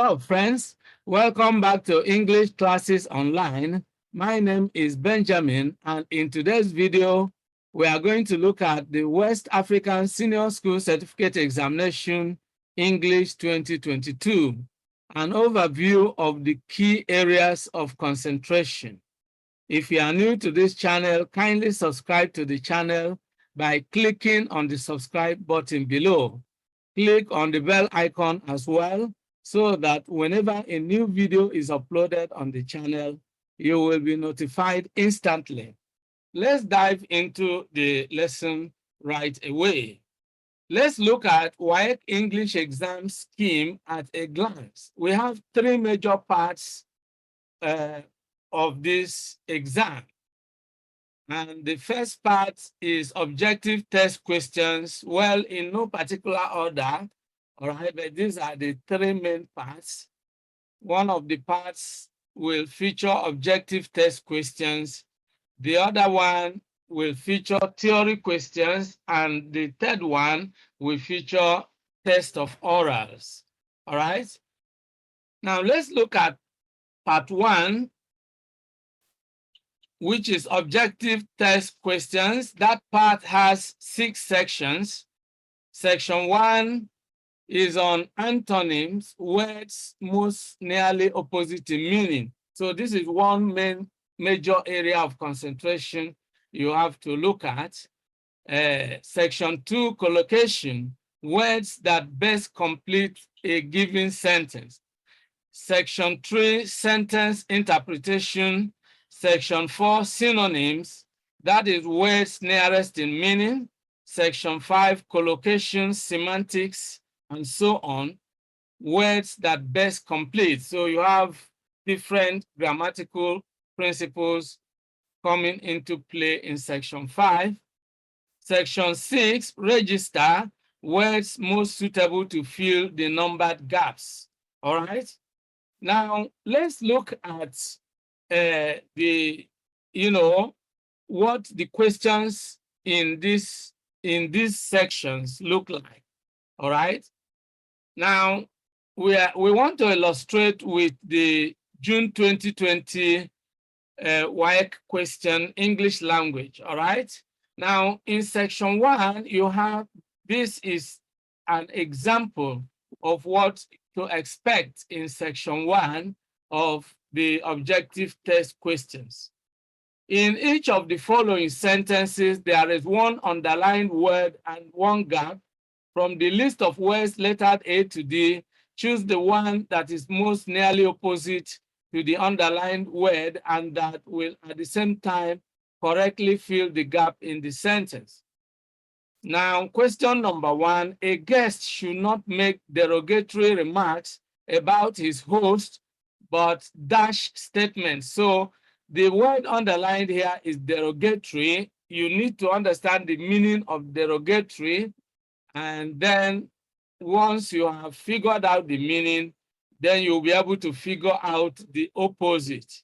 Hello, friends. Welcome back to English Classes Online. My name is Benjamin, and in today's video, we are going to look at the West African Senior School Certificate Examination English 2022, an overview of the key areas of concentration. If you are new to this channel, kindly subscribe to the channel by clicking on the subscribe button below. Click on the bell icon as well, so that whenever a new video is uploaded on the channel, you will be notified instantly. Let's dive into the lesson right away. Let's look at WASSCE English exam scheme at a glance. We have three major parts of this exam. And the first part is objective test questions. Well, in no particular order, all right, but these are the three main parts. One of the parts will feature objective test questions. The other one will feature theory questions. And the third one will feature test of orals, all right? Now let's look at part one, which is objective test questions. That part has 6 sections. Section 1 is on antonyms, words most nearly opposite in meaning. So this is one major area of concentration you have to look at. Section 2, collocation, words that best complete a given sentence. Section 3, sentence interpretation. Section 4, synonyms, that is words nearest in meaning. Section 5, collocation, semantics, and so on, words that best complete. So you have different grammatical principles coming into play in section 5. Section 6, register, words most suitable to fill the numbered gaps. All right. Now let's look at what the questions in these sections look like. All right. Now we want to illustrate with the June 2020 WASSCE question, English language. All right. Now in section 1, you have, this is an example of what to expect in section 1 of the objective test questions. In each of the following sentences, there is one underlined word and one gap. From the list of words lettered A to D, choose the one that is most nearly opposite to the underlined word and that will at the same time correctly fill the gap in the sentence. Now, question number 1, a guest should not make derogatory remarks about his host, but dash statements. So the word underlined here is derogatory. You need to understand the meaning of derogatory. And then once you have figured out the meaning, then you'll be able to figure out the opposite.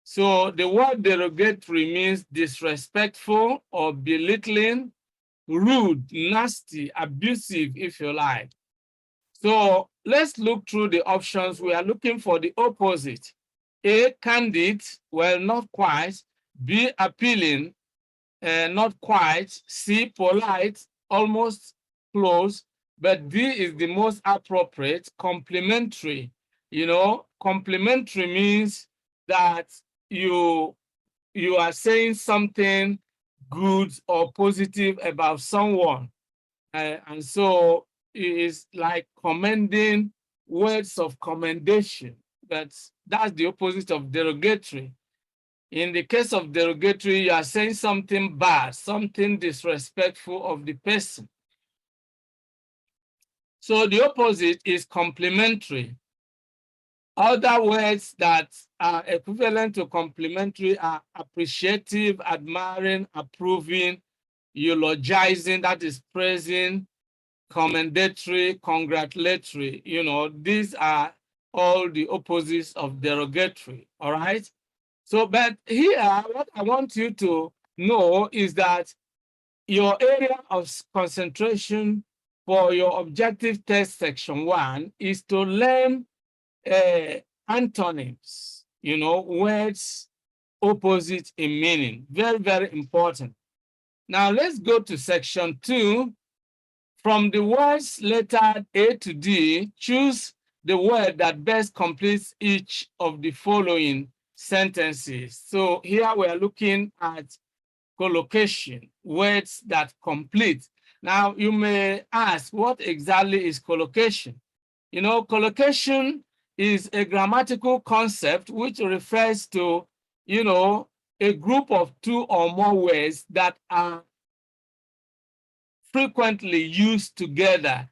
So the word derogatory means disrespectful or belittling, rude, nasty, abusive, if you like. So let's look through the options. We are looking for the opposite. A, candid, well, not quite. B, appealing, not quite. C, polite, almost close. But D is the most appropriate, complimentary. You know, complimentary means that you are saying something good or positive about someone. And so it is like commending, words of commendation. That's the opposite of derogatory. In the case of derogatory, you are saying something bad, something disrespectful of the person. So the opposite is complimentary. Other words that are equivalent to complimentary are appreciative, admiring, approving, eulogizing, that is praising, commendatory, congratulatory. You know, these are all the opposites of derogatory, all right? So, but here, what I want you to know is that your area of concentration for your objective test section 1 is to learn antonyms, words opposite in meaning. Very, very important. Now let's go to section 2. From the words lettered A to D, choose the word that best completes each of the following sentences. So here we are looking at collocation, words that complete. Now you may ask, what exactly is collocation? Collocation is a grammatical concept which refers to, a group of two or more words that are frequently used together.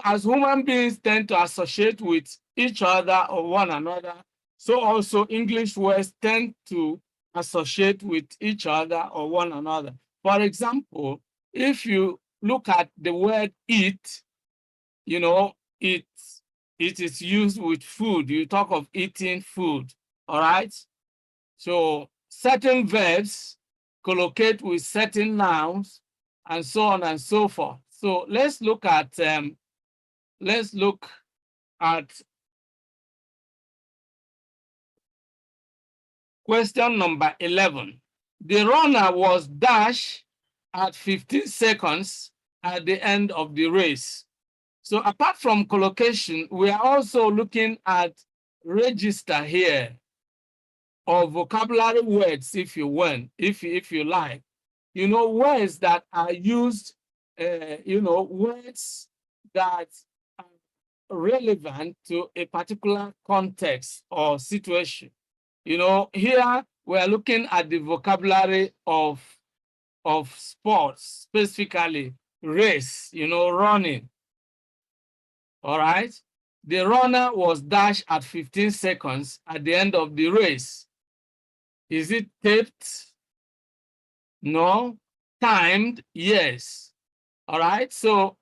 As human beings tend to associate with each other or one another, so also English words tend to associate with each other or one another. For example, if you look at the word eat, it is used with food. You talk of eating food, all right? So certain verbs collocate with certain nouns and so on and so forth. So let's look at question number 11. The runner was dashed at 15 seconds at the end of the race. So apart from collocation, we are also looking at register here, or vocabulary words, if you want, if you like. Words that are used, words that are relevant to a particular context or situation. Here we are looking at the vocabulary of sports, specifically race, running. All right. The runner was dashed at 15 seconds at the end of the race. Is it taped? No. Timed? Yes. All right. So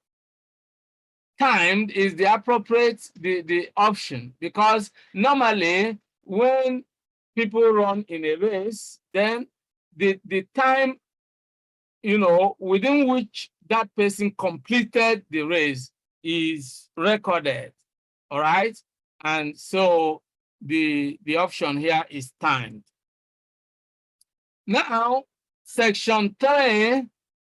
timed is the appropriate the option, because normally when people run in a race, then the time within which that person completed the race is recorded. All right. And so the option here is timed. Now, section 3,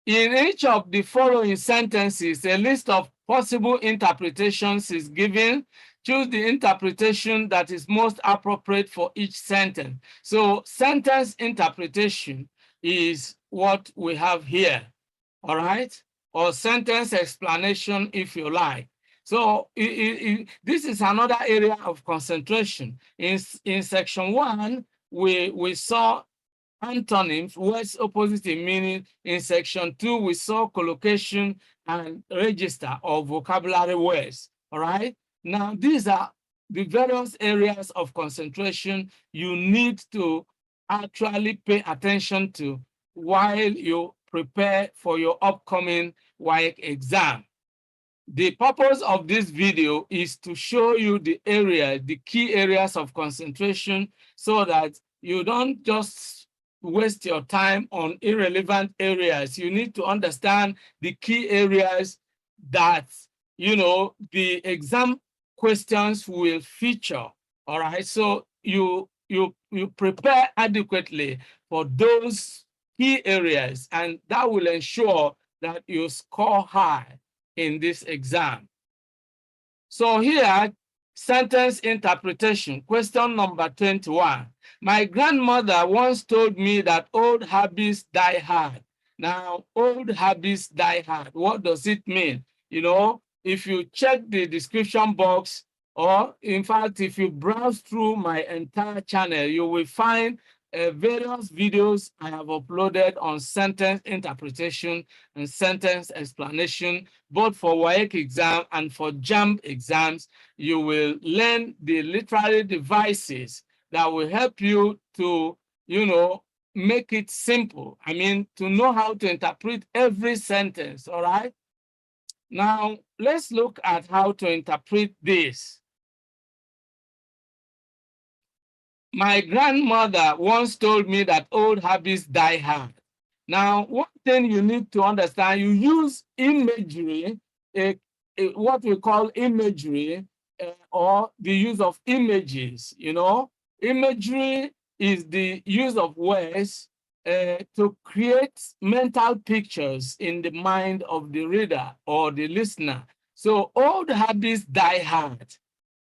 in each of the following sentences, a list of possible interpretations is given. Choose the interpretation that is most appropriate for each sentence. So sentence interpretation is what we have here, all right? Or sentence explanation, if you like. So this is another area of concentration. In section 1, we saw antonyms, words opposite in meaning. In section 2, we saw collocation and register of vocabulary words, all right? Now, these are the various areas of concentration you need to actually pay attention to while you prepare for your upcoming WASSCE exam. The purpose of this video is to show you the key areas of concentration, so that you don't just waste your time on irrelevant areas. You need to understand the key areas that, the exam questions will feature, all right? So you prepare adequately for those key areas, and that will ensure that you score high in this exam. So here, sentence interpretation, question number 21. My grandmother once told me that old habits die hard. Now, old habits die hard. What does it mean? If you check the description box, or in fact, if you browse through my entire channel, you will find various videos I have uploaded on sentence interpretation and sentence explanation, both for WASSCE exam and for JAMB exams. You will learn the literary devices that will help you to, make it simple. I mean, to know how to interpret every sentence, all right? Now, let's look at how to interpret this. My grandmother once told me that old habits die hard. Now, one thing you need to understand, you use imagery, what we call imagery, or the use of images. Imagery is the use of words to create mental pictures in the mind of the reader or the listener. So old habits die hard.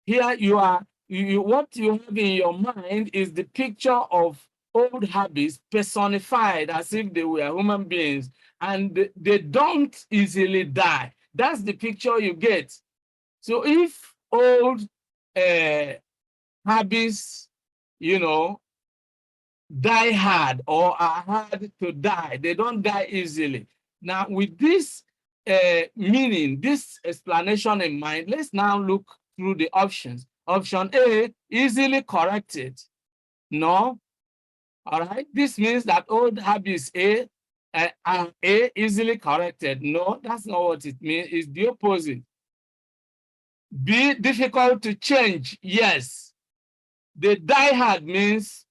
Here what you have in your mind is the picture of old habits personified as if they were human beings, and they don't easily die. That's the picture you get. So if old habits, you know, die hard or are hard to die, they don't die easily. Now, with this meaning, this explanation in mind, let's now look through the options. Option A, easily corrected. No. All right. This means that old habits are easily corrected. No, that's not what it means. It's the opposite. B, difficult to change. Yes. The die hard means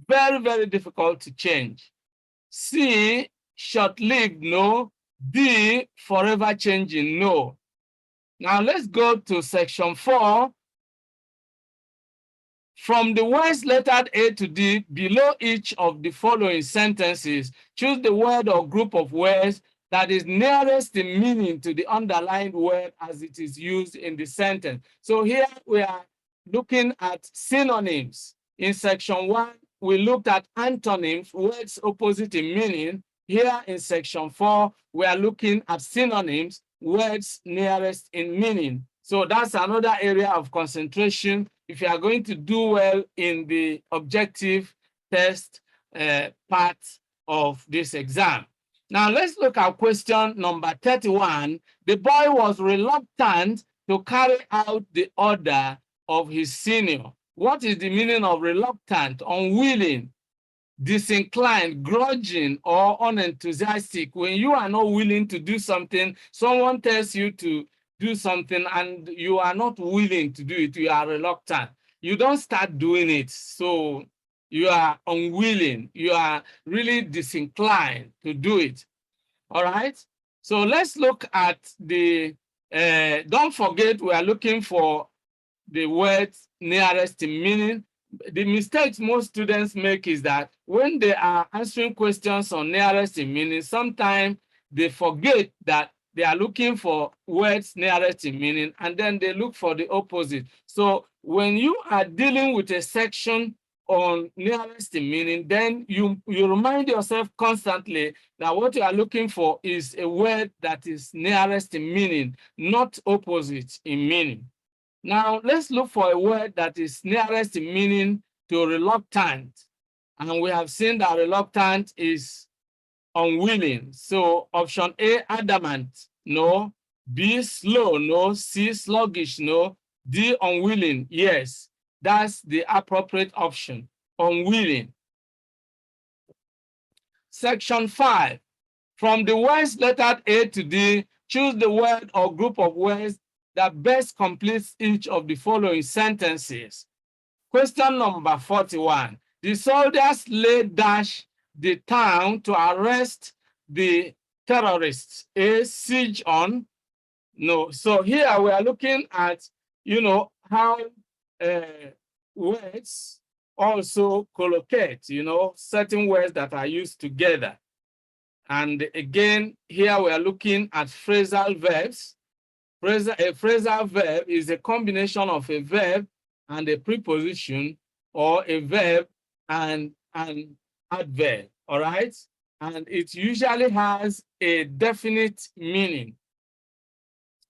very, very difficult to change. C, short-lived. No. D, forever changing. No. Now let's go to section 4. From the words lettered A to D below each of the following sentences, choose the word or group of words that is nearest in meaning to the underlined word as it is used in the sentence. So here we are looking at synonyms. In section 1, we looked at antonyms, words opposite in meaning. Here in section 4, we are looking at synonyms, words nearest in meaning. So that's another area of concentration if you are going to do well in the objective test part of this exam. Now let's look at question number 31. The boy was reluctant to carry out the order of his senior. What is the meaning of reluctant? Unwilling, disinclined, grudging, or unenthusiastic. When you are not willing to do something, someone tells you to do something and you are not willing to do it, you are reluctant. You don't start doing it, so you are unwilling. You are really disinclined to do it. All right? So let's look at the, don't forget we are looking for the words nearest in meaning. The mistakes most students make is that when they are answering questions on nearest in meaning, sometimes they forget that they are looking for words nearest in meaning, and then they look for the opposite. So when you are dealing with a section on nearest in meaning, then you remind yourself constantly that what you are looking for is a word that is nearest in meaning, not opposite in meaning. Now, let's look for a word that is nearest in meaning to reluctant. And we have seen that reluctant is unwilling. So option A, adamant, no. B, slow, no. C, sluggish, no. D, unwilling, yes. That's the appropriate option, unwilling. Section 5. From the words lettered A to D, choose the word or group of words that best completes each of the following sentences. Question number 41. The soldiers laid dash the town to arrest the terrorists. A, siege on. No. So here we are looking at, how words also collocate, certain words that are used together. And again, here we are looking at phrasal verbs. A phrasal verb is a combination of a verb and a preposition, or a verb and an adverb, all right? And it usually has a definite meaning.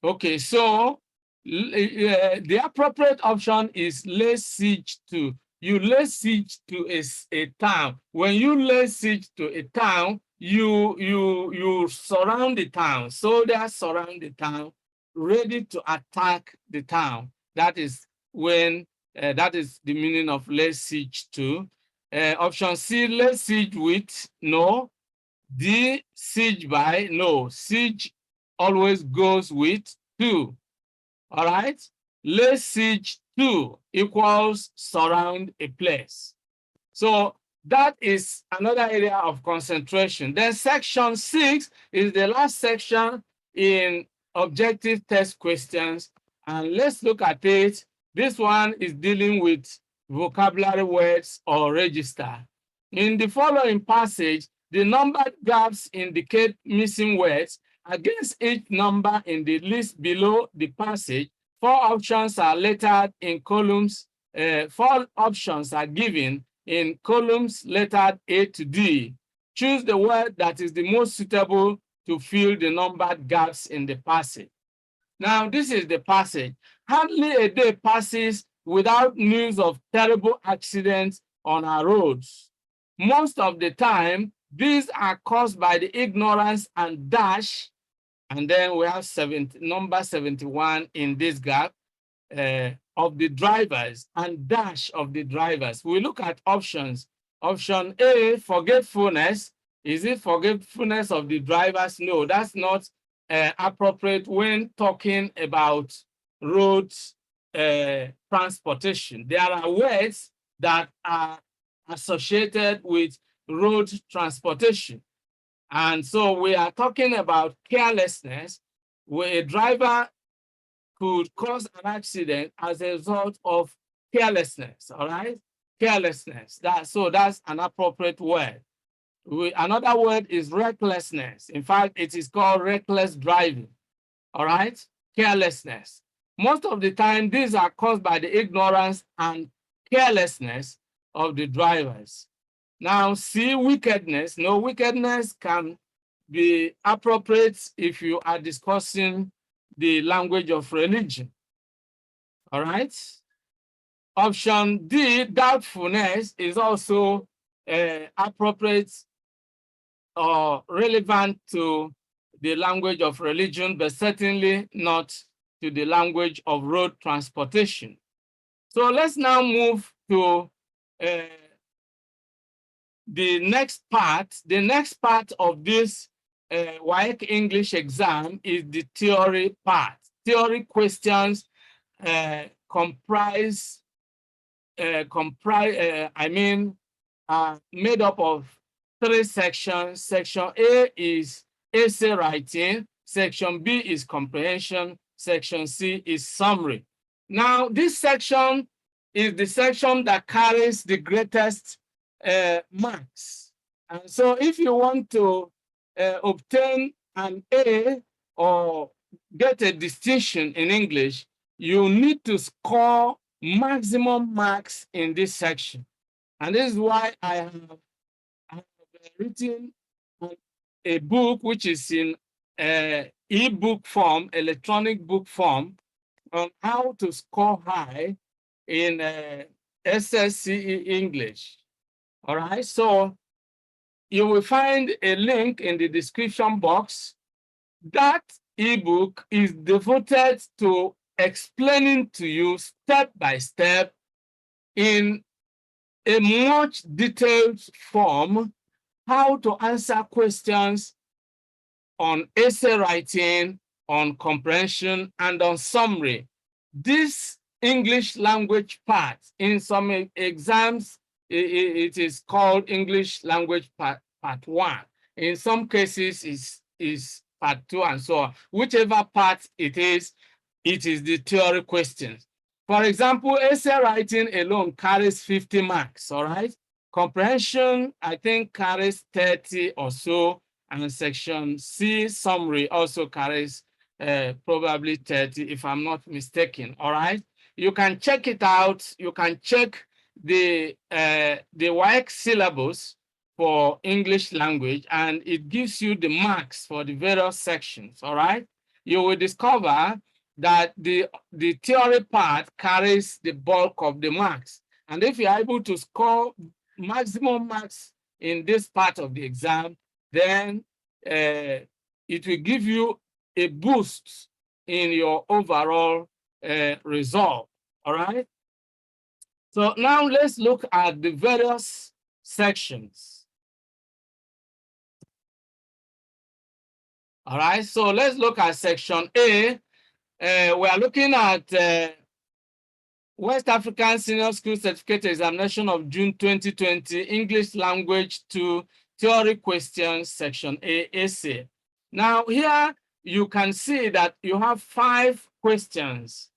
Okay, so the appropriate option is lay siege to. You lay siege to a town. When you lay siege to a town, you surround the town. Soldiers surround the town, ready to attack the town. That is when that is the meaning of lay siege to. Option C, lay siege with, no. D, siege by, no. Siege always goes with to. All right? Lay siege to equals surround a place. So that is another area of concentration. Then section 6 is the last section in objective test questions. And let's look at it. This one is dealing with vocabulary words or register. In the following passage, the numbered gaps indicate missing words. Against each number in the list below the passage, 4 options are lettered in columns. 4 options are given in columns lettered A to D. Choose the word that is the most suitable to fill the numbered gaps in the passage. Now, this is the passage. Hardly a day passes without news of terrible accidents on our roads. Most of the time, these are caused by the ignorance and dash, and then we have number 71 in this gap, of the drivers and dash of the drivers. We look at options. Option A, forgetfulness. Is it forgetfulness of the drivers? No, that's not appropriate when talking about road transportation. There are words that are associated with road transportation. And so we are talking about carelessness, where a driver could cause an accident as a result of carelessness, all right? Carelessness, that's an appropriate word. Another word is recklessness. In fact, it is called reckless driving, all right? Carelessness. Most of the time, these are caused by the ignorance and carelessness of the drivers. Now, see wickedness. No, wickedness can be appropriate if you are discussing the language of religion. All right. Option D, doubtfulness, is also appropriate or relevant to the language of religion, but certainly not to the language of road transportation. So let's now move to the next part. The next part of this WASSCE English exam is the theory part. Theory questions comprise made up of 3 sections. Section A is essay writing. Section B is comprehension. Section C is summary. Now, this section is the section that carries the greatest marks. And so if you want to obtain an A or get a distinction in English, you need to score maximum marks in this section. And this is why I have written a book which is in e-book form, electronic book form, on how to score high in SSCE English. All right, so you will find a link in the description box. That ebook is devoted to explaining to you step by step in a much detailed form how to answer questions on essay writing, on comprehension, and on summary. This English language part, in some exams, it is called English language part 1. In some cases, is part 2, and so on. Whichever part it is the theory questions. For example, essay writing alone carries 50 marks, all right? Comprehension, I think, carries 30 or so, and section C, summary, also carries probably 30, if I'm not mistaken, all right? You can check it out. You can check the WASSCE syllabus for English language, and it gives you the marks for the various sections, all right? You will discover that the theory part carries the bulk of the marks. And if you're able to score maximum marks in this part of the exam, then it will give you a boost in your overall result, all right? So now let's look at the various sections. All right, so let's look at section A. We are looking at West African Senior School Certificate Examination of June 2020, English Language 2, Theory Questions, Section A, Essay. Now here you can see that you have 5 questions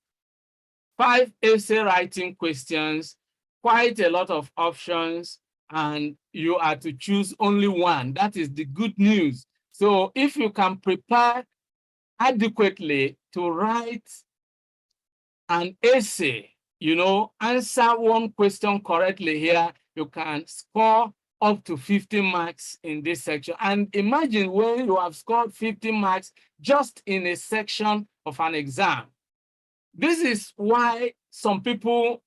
5 essay writing questions, quite a lot of options, and you are to choose only one. That is the good news. So if you can prepare adequately to write an essay, answer one question correctly here, you can score up to 50 marks in this section. And imagine when you have scored 50 marks just in a section of an exam. This is why some people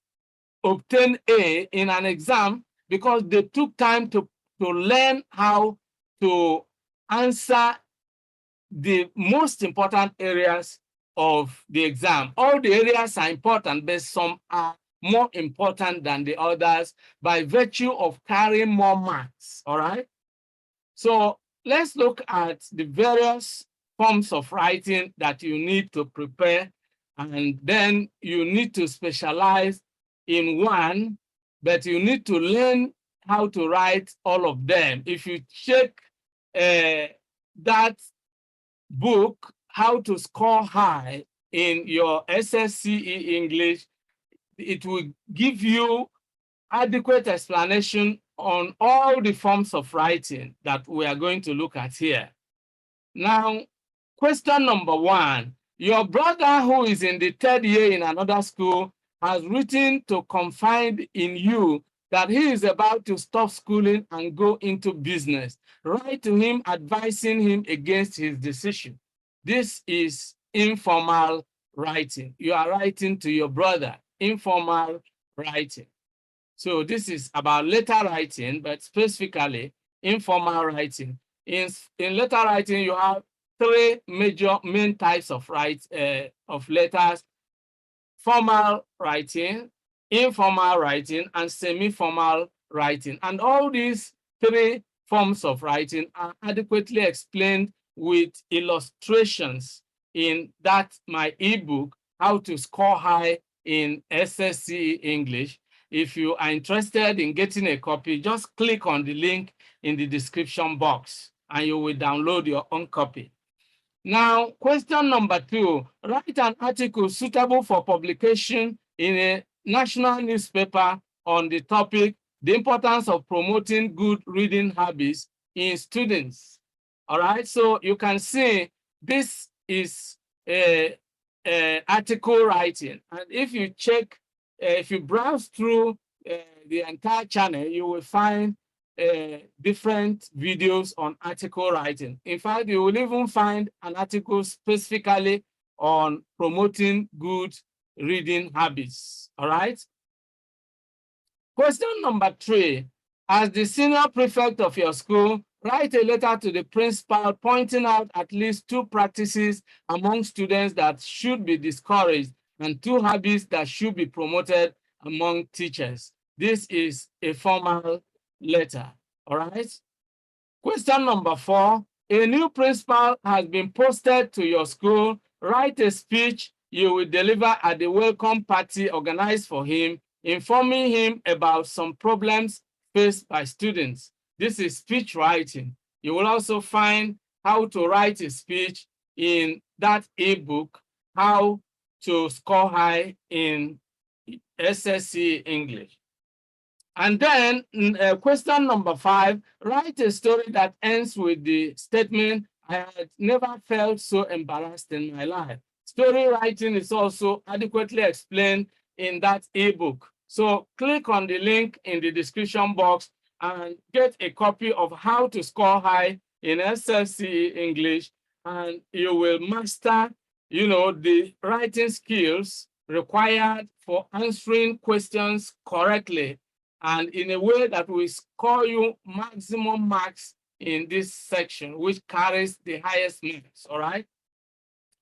obtain A in an exam, because they took time to learn how to answer the most important areas of the exam. All the areas are important, but some are more important than the others by virtue of carrying more marks, all right? So let's look at the various forms of writing that you need to prepare, and then you need to specialize in one, but you need to learn how to write all of them. If you check that book, How to Score High in your SSCE English, it will give you adequate explanation on all the forms of writing that we are going to look at here. Now, question number 1. Your brother who is in the 3rd year in another school has written to confide in you that he is about to stop schooling and go into business. Write to him advising him against his decision. This is informal writing. You are writing to your brother, informal writing. So this is about letter writing, but specifically informal writing. In letter writing, you have 3 main types of letters: formal writing, informal writing, and semi-formal writing. And all these 3 forms of writing are adequately explained with illustrations in my ebook, How to Score High in SSCE English. If you are interested in getting a copy, just click on the link in the description box and you will download your own copy. Now, question number 2, write an article suitable for publication in a national newspaper on the topic, the importance of promoting good reading habits in students. All right, so you can see this is a article writing. And if you check, if you browse through the entire channel, you will find different videos on article writing. In fact, you will even find an article specifically on promoting good reading habits. All right. Question number 3, as the senior prefect of your school, write a letter to the principal pointing out at least 2 practices among students that should be discouraged and 2 habits that should be promoted among teachers. This is a formal letter, all right? Question number 4, a new principal has been posted to your school. Write a speech you will deliver at the welcome party organized for him, informing him about some problems faced by students. This is speech writing. You will also find how to write a speech in that ebook, How to Score High in SSCE English. And then question number 5, write a story that ends with the statement, I had never felt so embarrassed in my life. Story writing is also adequately explained in that ebook. So click on the link in the description box and get a copy of How to Score High in SSCE English, and you will master, the writing skills required for answering questions correctly and in a way that will score you maximum marks in this section, which carries the highest marks, all right?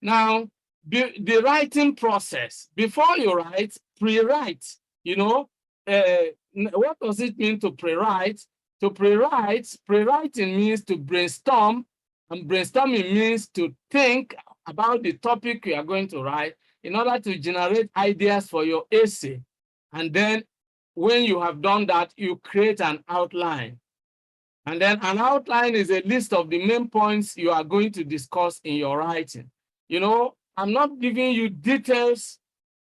Now, the writing process, before you write, pre-write, what does it mean to pre-write? To pre-write, pre-writing means to brainstorm, and brainstorming means to think about the topic you are going to write in order to generate ideas for your essay. And then when you have done that, you create an outline. And then an outline is a list of the main points you are going to discuss in your writing. I'm not giving you details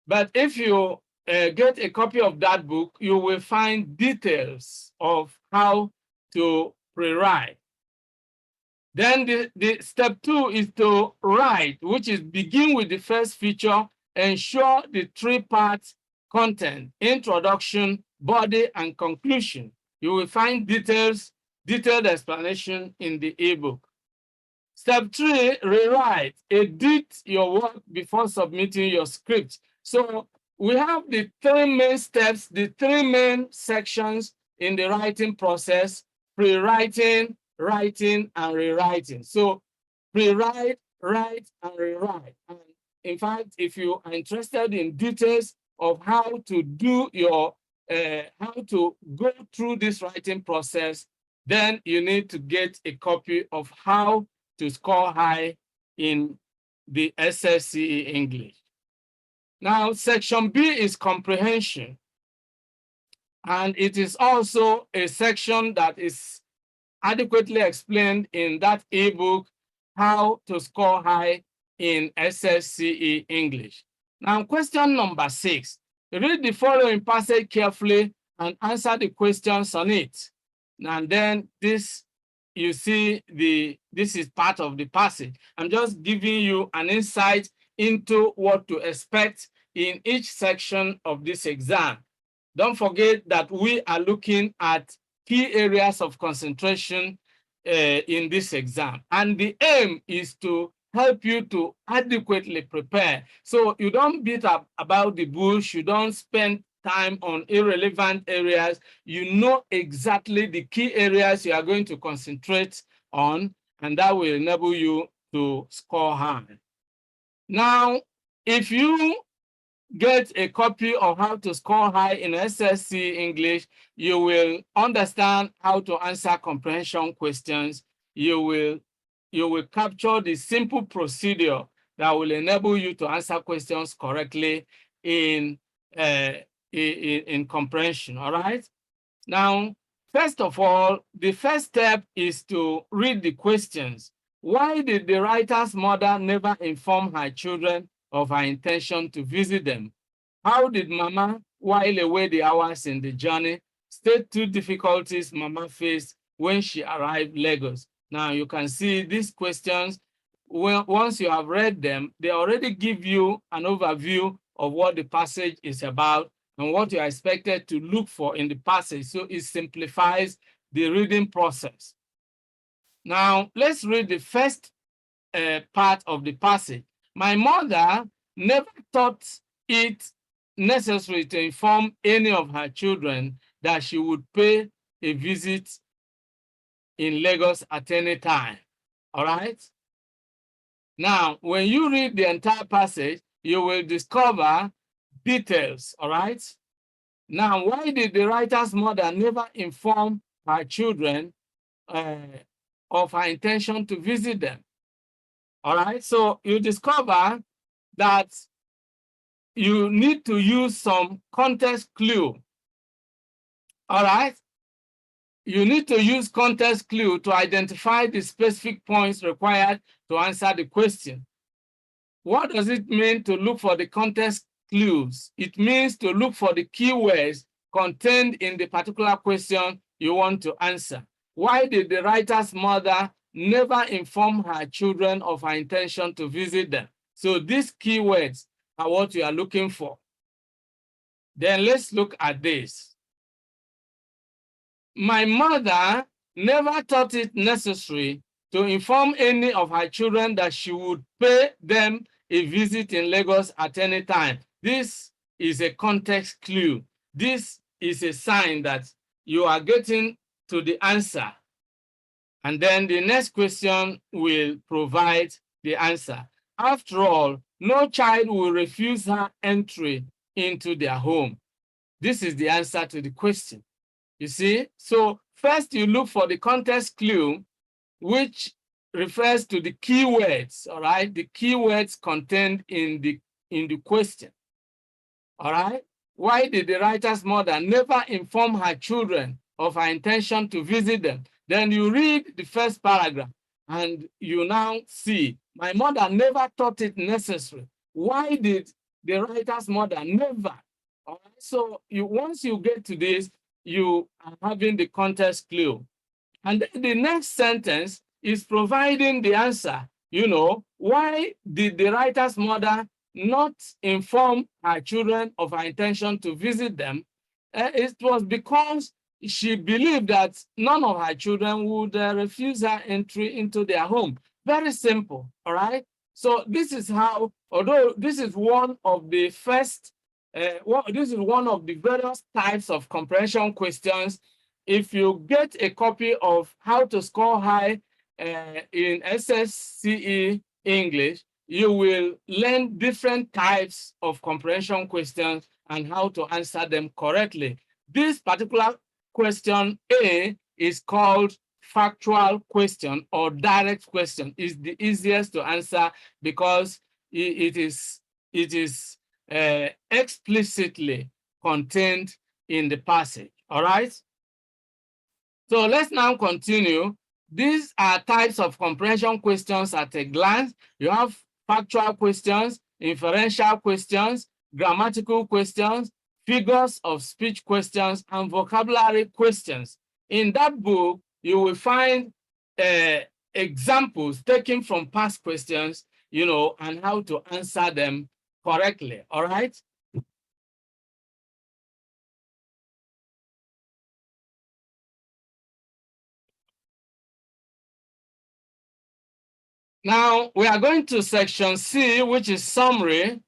But if you get a copy of that book, you will find details of how to pre-write. Then the step 2 is to write, which is begin with the first feature, ensure the 3-part content, introduction, body, and conclusion. You will find detailed explanation in the ebook. Step 3, rewrite. Edit your work before submitting your script. So we have the 3 main steps, the 3 main sections in the writing process: pre-writing, writing, and rewriting. So pre-write, write, and rewrite. And in fact, if you are interested in details of how to do your, how to go through this writing process, then you need to get a copy of How to Score High in the SSCE English. Now, section B is comprehension. And it is also a section that is adequately explained in that ebook, How to Score High in SSCE English. Now, question number 6. Read the following passage carefully and answer the questions on it. And then this, you see, this is part of the passage. I'm just giving you an insight into what to expect in each section of this exam. Don't forget that we are looking at key areas of concentration in this exam. And the aim is to help you to adequately prepare. So you don't beat up about the bush, you don't spend time on irrelevant areas. You know exactly the key areas you are going to concentrate on, and that will enable you to score high. Now, if you get a copy of How to Score High in SSC English, you will understand how to answer comprehension questions. You will capture the simple procedure that will enable you to answer questions correctly in comprehension, all right? Now, first of all, the first step is to read the questions. Why did the writer's mother never inform her children of her intention to visit them? How did Mama while away the hours in the journey? State 2 difficulties Mama faced when she arrived Lagos. Now you can see these questions. Well, once you have read them, they already give you an overview of what the passage is about and what you are expected to look for in the passage. So it simplifies the reading process. Now let's read the first part of the passage. My mother never thought it necessary to inform any of her children that she would pay a visit in Lagos at any time. All right? Now, when you read the entire passage, you will discover details. All right? Now, why did the writer's mother never inform her children of her intention to visit them? All right? So you discover that you need to use some context clue. All right? You need to use context clue to identify the specific points required to answer the question. What does it mean to look for the context clues? It means to look for the keywords contained in the particular question you want to answer. Why did the writer's mother never inform her children of her intention to visit them? So these keywords are what you are looking for. Then let's look at this. My mother never thought it necessary to inform any of her children that she would pay them a visit in Lagos at any time. This is a context clue. This is a sign that you are getting to the answer. And then the next question will provide the answer. After all, no child will refuse her entry into their home. This is the answer to the question. You see? So first you look for the context clue, which refers to the keywords, all right? The keywords contained in the question, all right? Why did the writer's mother never inform her children of her intention to visit them? Then you read the first paragraph and you now see, my mother never thought it necessary. Why did the writer's mother? Never. All right? So once you get to this, you are having the context clue. And then the next sentence is providing the answer. Why did the writer's mother not inform her children of her intention to visit them? It was because she believed that none of her children would refuse her entry into their home. Very simple, all right? So this is how, although this is one of the first, this is one of the various types of comprehension questions. If you get a copy of How to Score High in SSCE English, you will learn different types of comprehension questions and how to answer them correctly. This particular question A is called factual question or direct question. It's the easiest to answer because it is explicitly contained in the passage. All right. So let's now continue. These are types of comprehension questions at a glance. You have factual questions, inferential questions, grammatical questions, figures of speech questions, and vocabulary questions. In that book, you will find examples taken from past questions, and how to answer them correctly, all right? Now, we are going to section C, which is summary.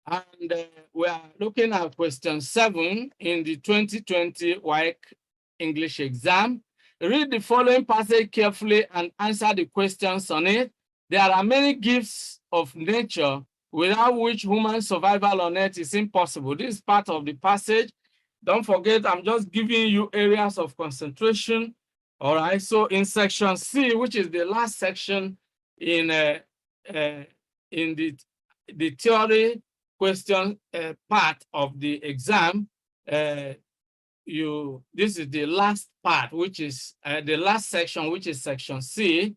And we are looking at question 7 in the 2020 WASSCE English exam. Read the following passage carefully and answer the questions on it. There are many gifts of nature without which human survival on earth is impossible. This is part of the passage. Don't forget, I'm just giving you areas of concentration. All right, so in section C, which is the last section in the theory question part of the exam, this is the last part, which is the last section, which is section C.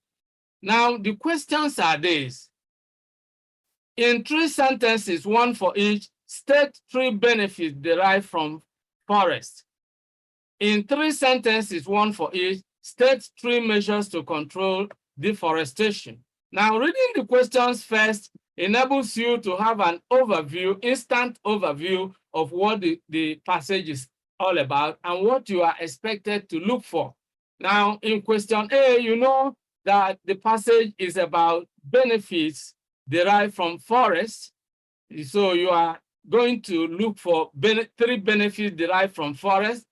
Now, the questions are these. In 3 sentences, one for each, state 3 benefits derived from forest. In 3 sentences, one for each, state 3 measures to control deforestation. Now, reading the questions first enables you to have an overview, instant overview of what the passage is all about and what you are expected to look for. Now, in question A, you know that the passage is about benefits derived from forests. So you are going to look for 3 benefits derived from forests.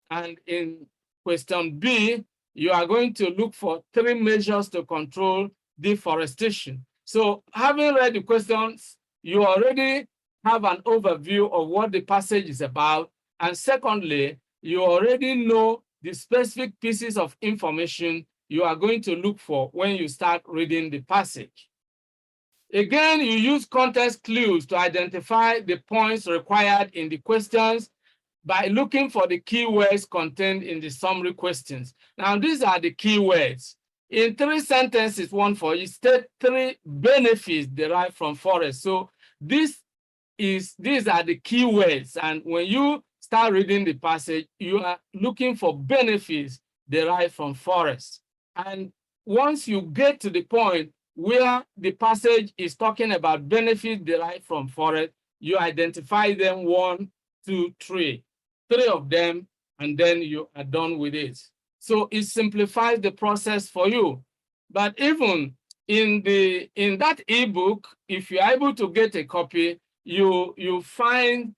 And in question B, you are going to look for 3 measures to control deforestation. So having read the questions, you already have an overview of what the passage is about. And secondly, you already know the specific pieces of information you are going to look for when you start reading the passage. Again, you use context clues to identify the points required in the questions by looking for the keywords contained in the summary questions. Now, these are the keywords. In 3 sentences, one for each, state 3 benefits derived from forest. So these are the keywords. And when you start reading the passage, you are looking for benefits derived from forest. And once you get to the point where the passage is talking about benefits derived from forest, you identify them 1, 2, 3. 3 of them, and then you are done with it. So it simplifies the process for you. But even in that ebook, if you're able to get a copy, you find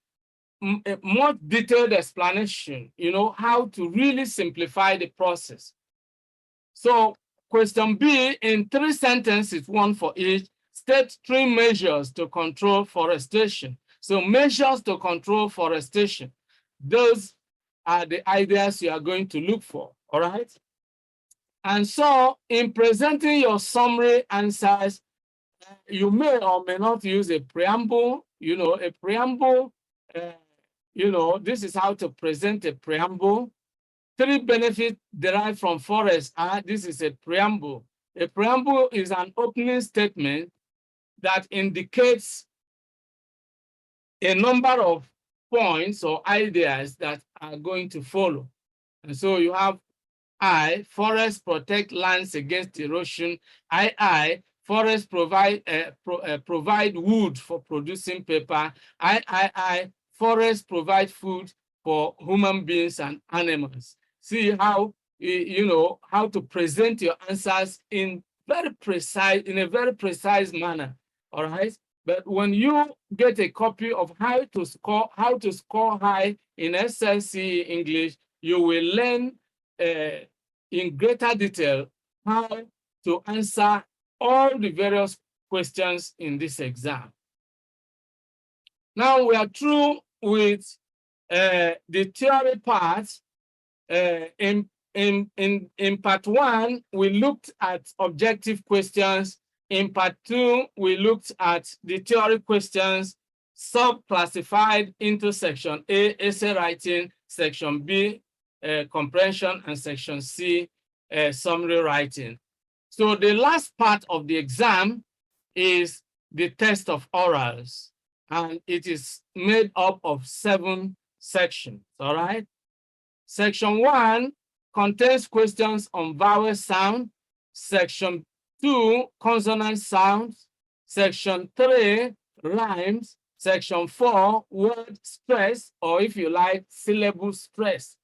a more detailed explanation, how to really simplify the process. So question B, in 3 sentences, one for each, state 3 measures to control forestation. So measures to control forestation. Those are the ideas you are going to look for, all right? And so in presenting your summary answers, you may or may not use a preamble. A preamble, this is how to present a preamble. 3 benefits derived from forest. This is a preamble. A preamble is an opening statement that indicates a number of points or ideas that are going to follow. And so you have forests protect lands against erosion. Forests provide wood for producing paper. Forests provide food for human beings and animals. See how how to present your answers in a very precise manner. All right. But when you get a copy of how to score high in SLC English, you will learn in greater detail how to answer all the various questions in this exam. Now we are through with the theory part. In part one, we looked at objective questions. In part two, we looked at the theory questions sub-classified into section A, essay writing, section B, comprehension, and section C, summary writing. So the last part of the exam is the test of orals, and it is made up of 7 sections, all right? Section 1 contains questions on vowel sound. Section 2, consonant sounds. Section 3, rhymes. Section 4, word stress, or if you like, syllable stress.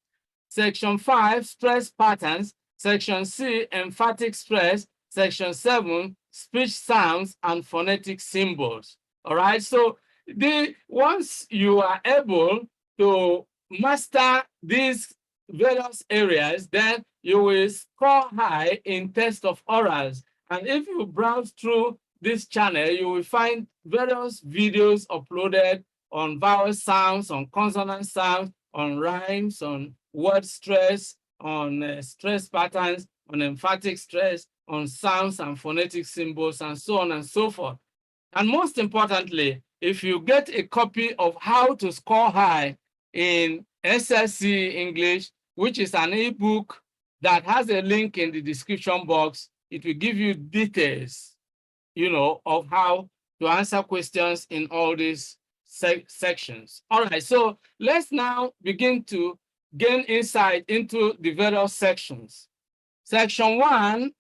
Section 5, stress patterns. Section C, emphatic stress. Section 7, speech sounds and phonetic symbols. All right, so once you are able to master these various areas, then you will score high in test of orals. And if you browse through this channel, you will find various videos uploaded on vowel sounds, on consonant sounds, on rhymes, on word stress, on stress patterns, on emphatic stress, on sounds and phonetic symbols, and so on and so forth. And most importantly, if you get a copy of How to Score High in SLC English, which is an ebook that has a link in the description box, it will give you details, of how to answer questions in all these sections. All right, so let's now begin to gain insight into the various sections. Section 1,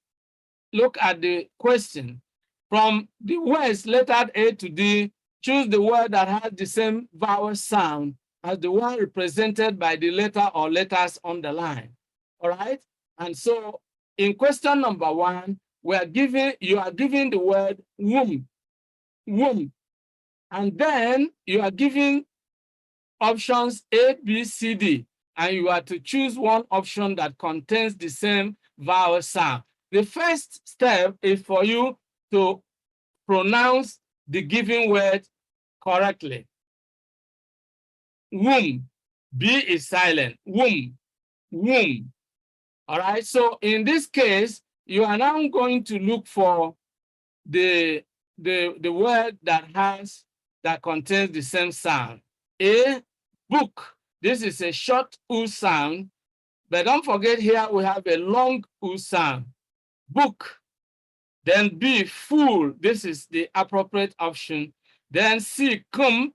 look at the question. From the words lettered A to D, choose the word that has the same vowel sound as the one represented by the letter or letters on the line. All right? And so in question number 1, you are given the word womb, womb. And then you are given options A, B, C, D, and you are to choose one option that contains the same vowel sound. The first step is for you to pronounce the given word correctly. Womb. B is silent. Womb. Womb. All right. So in this case, you are now going to look for the word that contains the same sound. A, book. This is a short U sound, but don't forget here we have a long U sound. Book. Then B, fool. This is the appropriate option. Then C, come.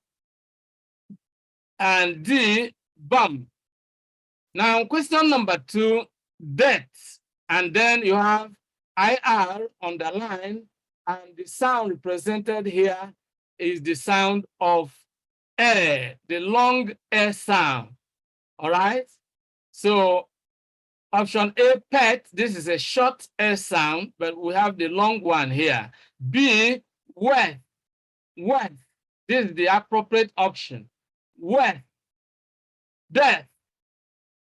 And D, bum. Now, question number 2, death. And then you have IR on the line, and the sound represented here is the sound of air, the long air sound. All right? So option A, pet. This is a short air sound, but we have the long one here. B, wet. Wet. This is the appropriate option. Wet. Death.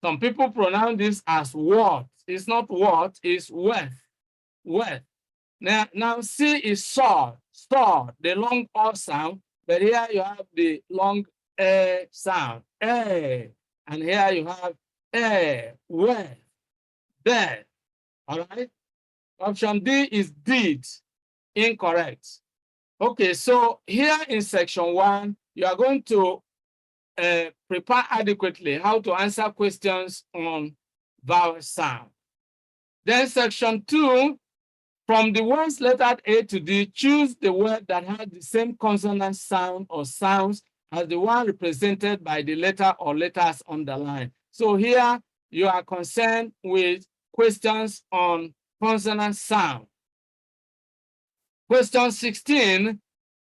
Some people pronounce this as what. It's not what, it's wet. Wet. Now C is saw. Saw, the long O sound, but here you have the long A sound. A. And here you have A, wet, dead. All right? Option D is did. Incorrect. Okay, so here in section 1, you are going to prepare adequately how to answer questions on vowel sound. Then section 2, from the words lettered A to D, choose the word that has the same consonant sound or sounds as the one represented by the letter or letters underlined. So here you are concerned with questions on consonant sound. Question 16,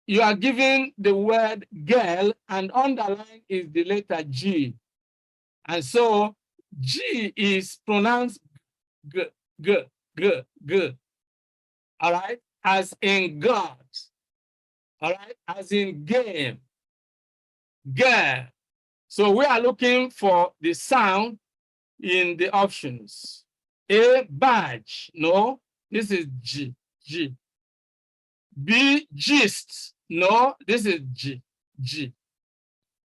you are given the word girl and underlined is the letter G. And so G is pronounced G, G, G, G. All right, as in God. All right, as in game, girl. So we are looking for the sound in the options. A, badge. No, this is G, G. B, gist. No, this is G, G.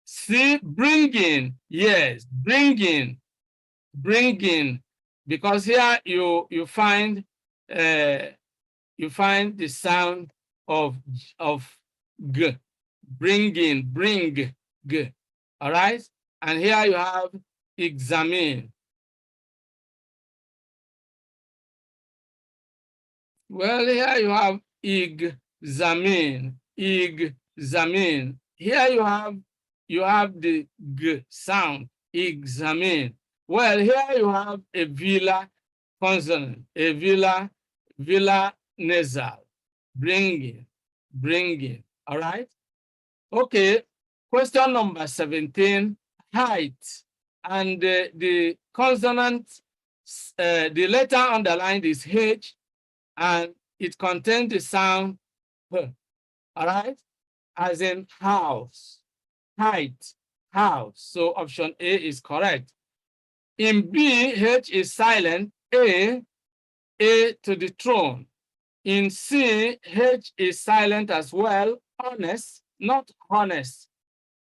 C, bringing. Yes, bringing, bringing. Because here you find the sound of G, bringing, bring, G. All right, and here you have examine. Well, here you have examine, examine. Here you have the G sound, examine. Well, here you have a villa consonant, a villa nasal, bringing, bringing. All right. Okay. Question number 17, height, and the consonant, the letter underlined is H, and it contains the sound H, all right, as in house, height, house. So option A is correct. In B, H is silent, A to the throne. In C, H is silent as well, honest, not honest.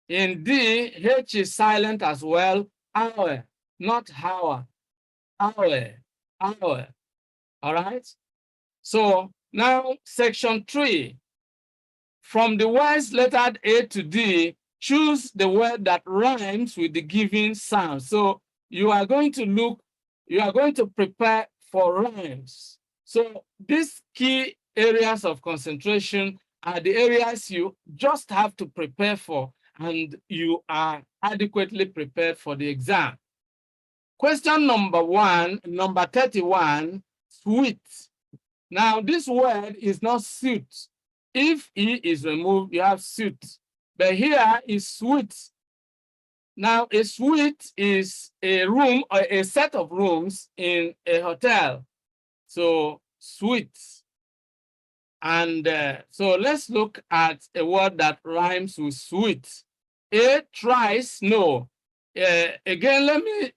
In D, H is silent as well, hour, not hour, hour, hour, all right? So now section 3, from the words lettered A to D, choose the word that rhymes with the given sound. So you are going to prepare for rhymes. So these key areas of concentration are the areas you just have to prepare for, and you are adequately prepared for the exam. Question number 31, sweet. Now, this word is not suit. If E is removed, you have suit. But here is sweet. Now, a suite is a room or a set of rooms in a hotel. So, suite. And so let's look at a word that rhymes with sweet. A, tries, no. Again, let me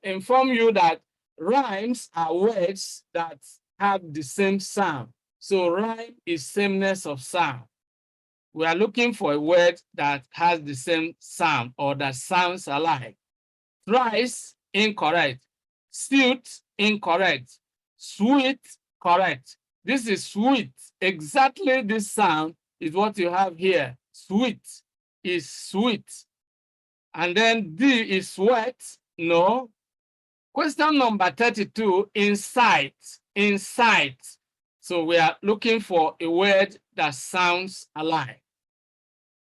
inform you that rhymes are words that have the same sound. So rhyme is sameness of sound. We are looking for a word that has the same sound or that sounds alike. Thrice, incorrect. Suit, incorrect. Sweet, correct. This is sweet. Exactly this sound is what you have here. Sweet is sweet. And then D is sweat. No. Question number 32, insight. Insight. So we are looking for a word that sounds alike.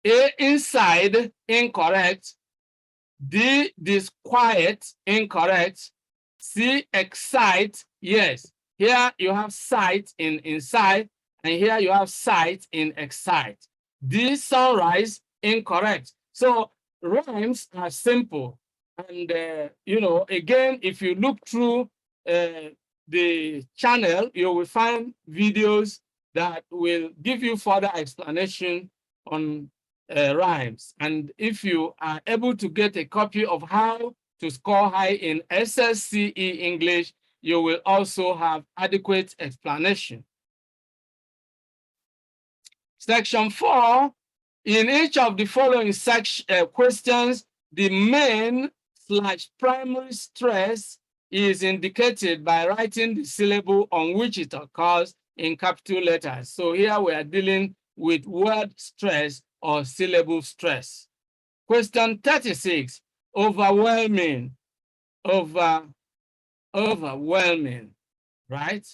A, inside, incorrect. D, disquiet, incorrect. C, excite, yes. Here you have sight in inside, and here you have sight in excite. D, sunrise, incorrect. So rhymes are simple. And, again, if you look through the channel, you will find videos that will give you further explanation on rhymes. And if you are able to get a copy of how to score high in SSCE English, you will also have adequate explanation. Section 4, in each of the following questions, the main/primary stress is indicated by writing the syllable on which it occurs in capital letters. So here we are dealing with word stress or syllable stress. Question 36, overwhelming, overwhelming, right?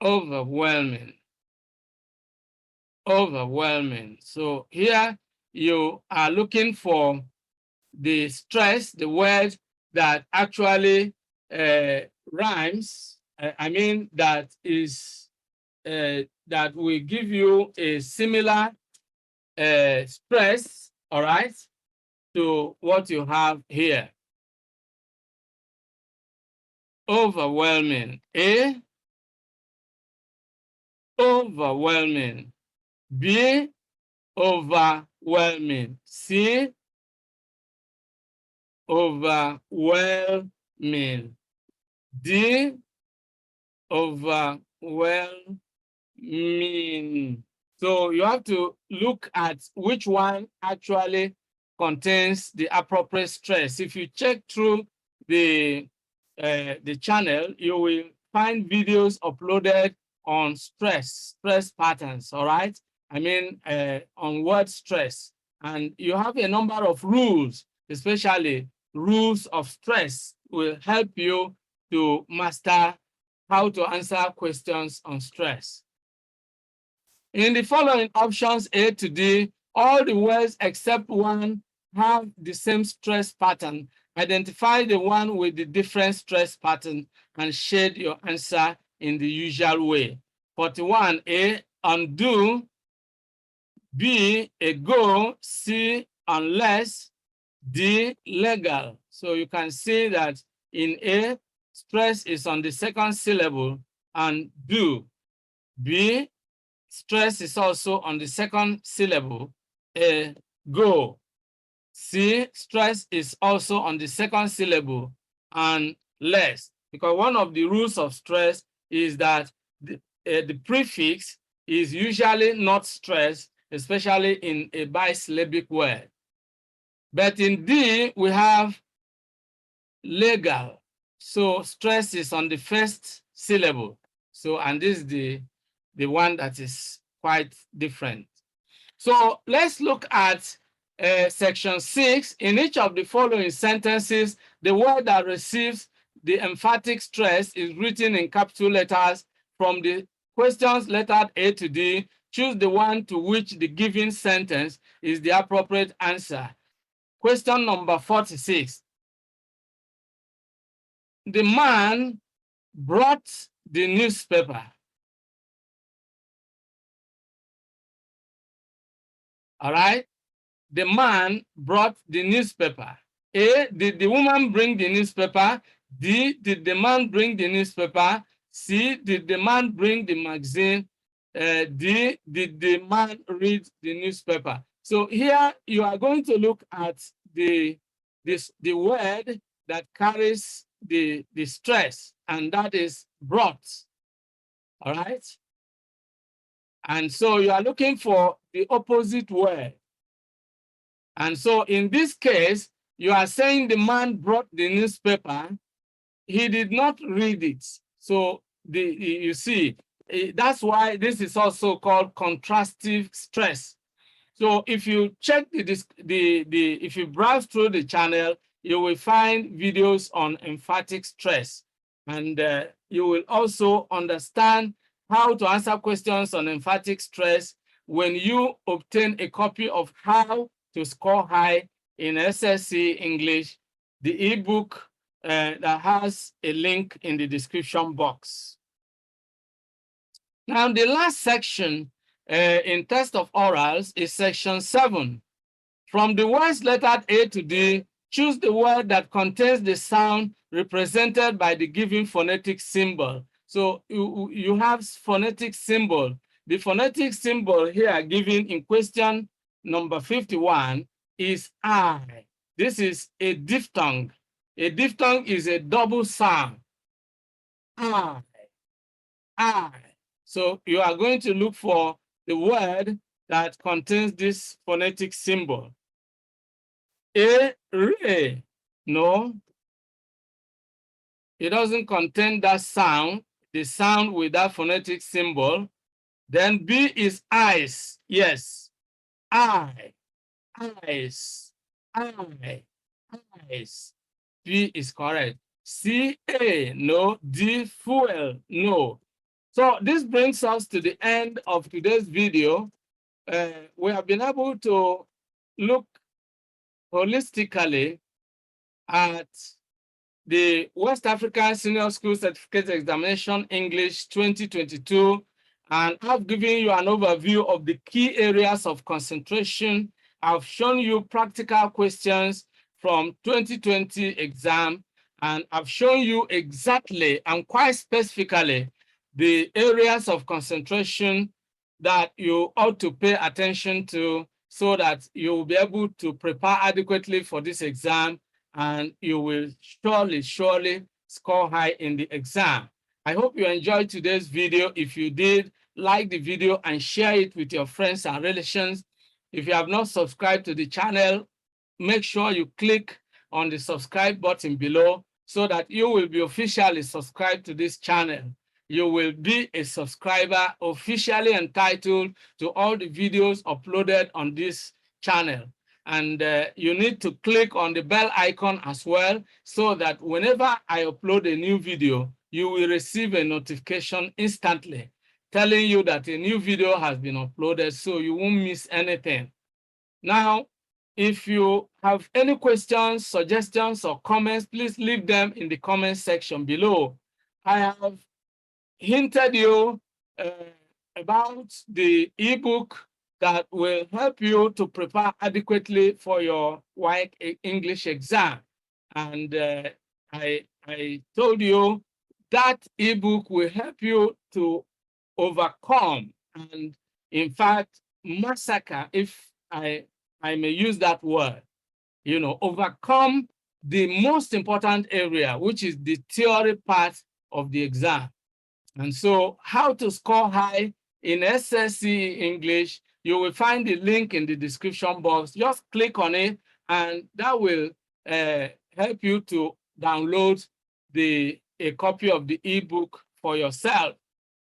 Overwhelming. overwhelming. So here you are looking for the stress, the word that actually rhymes. I mean, that is that will give you a similar stress, all right, to what you have here. Overwhelming. A, overwhelming. B, overwhelming. C, overwhelming. D, overwhelming. So you have to look at which one actually contains the appropriate stress. If you check through the channel, you will find videos uploaded on stress patterns, all right? I mean, on word stress. And you have a number of rules, especially rules of stress will help you to master how to answer questions on stress. In the following options A to D, all the words except one have the same stress pattern. Identify the one with the different stress pattern and shade your answer in the usual way. 41, A, undo. B, ago. C, unless. D, legal. So you can see that in A, stress is on the second syllable and do. B, stress is also on the second syllable, go. C, stress is also on the second syllable, and less. Because one of the rules of stress is that the prefix is usually not stressed, especially in a bisyllabic word. But in D, we have legal. So stress is on the first syllable. So, and this is the one that is quite different. So let's look at section 6. In each of the following sentences, the word that receives the emphatic stress is written in capital letters. From the questions lettered A to D, choose the one to which the given sentence is the appropriate answer. Question number 46. The man brought the newspaper. All right. The man brought the newspaper. A, did the woman bring the newspaper? D, did the man bring the newspaper? C, did the man bring the magazine? D, did the man read the newspaper? So here you are going to look at the word that carries the stress, and that is brought. All right. And so you are looking for the opposite word. And so in this case, you are saying the man brought the newspaper. He did not read it. So you see, that's why this is also called contrastive stress. So if you check if you browse through the channel, you will find videos on emphatic stress. And you will also understand how to answer questions on emphatic stress when you obtain a copy of How to Score High in SSC English, the ebook that has a link in the description box. Now, the last section in test of orals is section 7. From the words lettered A to D, choose the word that contains the sound represented by the given phonetic symbol. So you have phonetic symbol. The phonetic symbol here given in question number 51 is I. This is a diphthong. A diphthong is a double sound. I. So you are going to look for the word that contains this phonetic symbol. A, re. No, it doesn't contain that sound, the sound with that phonetic symbol. Then B is eyes. Yes, I, eyes, eyes. B is correct. C, A, no. D, fuel, no. So this brings us to the end of today's video. we have been able to look holistically at the West African Senior School Certificate Examination English 2022, and I've given you an overview of the key areas of concentration. I've shown you practical questions from 2020 exam, and I've shown you exactly and quite specifically the areas of concentration that you ought to pay attention to so that you will be able to prepare adequately for this exam, and you will surely score high in the exam. I hope you enjoyed today's video. If you did, like the video and share it with your friends and relations. If you have not subscribed to the channel, make sure you click on the subscribe button below so that you will be officially subscribed to this channel. You will be a subscriber officially entitled to all the videos uploaded on this channel. And you need to click on the bell icon as well so that whenever I upload a new video, you will receive a notification instantly telling you that a new video has been uploaded so you won't miss anything. Now, if you have any questions, suggestions, or comments, please leave them in the comment section below. I have hinted you about the ebook that will help you to prepare adequately for your WASSCE English exam. And I told you that ebook will help you to overcome and, in fact, massacre, if I may use that word, overcome the most important area, which is the theory part of the exam. And so how to score high in SSE English, you will find the link in the description box. Just click on it, and that will help you to download a copy of the ebook for yourself.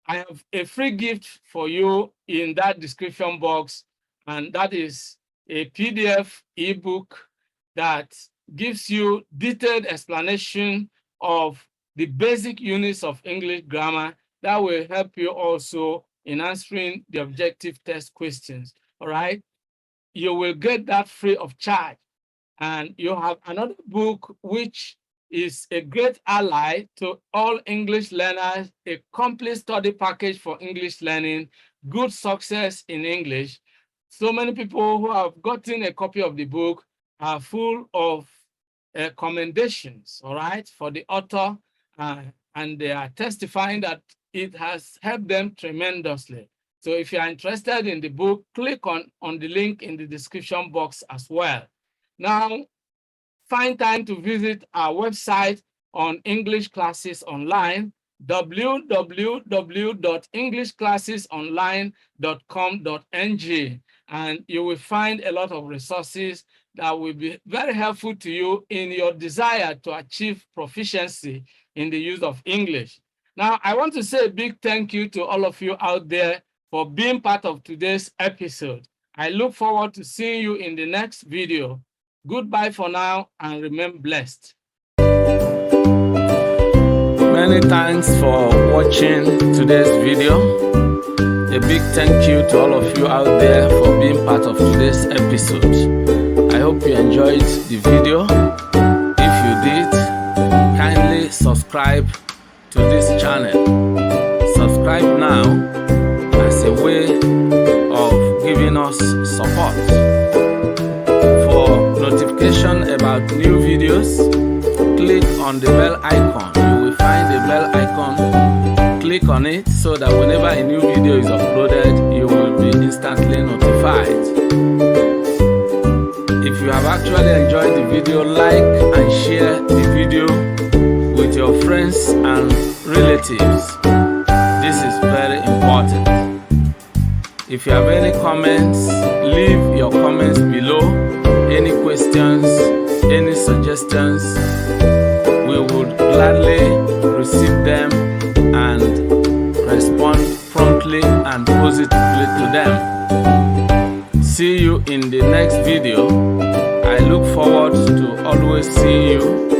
I have a free gift for you in that description box, and that is a PDF ebook that gives you detailed explanation of the basic units of English grammar that will help you also in answering the objective test questions. All right, you will get that free of charge. And you have another book which is a great ally to all English learners, a complete study package for English learning, good success in English. So many people who have gotten a copy of the book are full of commendations, all right, for the author, and they are testifying that it has helped them tremendously. So if you are interested in the book, click on the link in the description box as well. Now, find time to visit our website on English Classes Online, www.englishclassesonline.com.ng, and you will find a lot of resources that will be very helpful to you in your desire to achieve proficiency in the use of English. Now, I want to say a big thank you to all of you out there for being part of today's episode. I look forward to seeing you in the next video. Goodbye for now, and remain blessed. Many thanks for watching today's video. A big thank you to all of you out there for being part of today's episode. I hope you enjoyed the video. If you did, kindly subscribe to this channel. Subscribe now as a way of giving us support. For notification about new videos, click on the bell icon. You will find the bell icon. Click on it so that whenever a new video is uploaded, you will be instantly notified. If you have actually enjoyed the video, like and share the video with your friends and relatives. This is very important. If you have any comments, leave your comments below. Any questions, any suggestions, we would gladly receive them and respond promptly and positively to them. See you in the next video. I look forward to always seeing you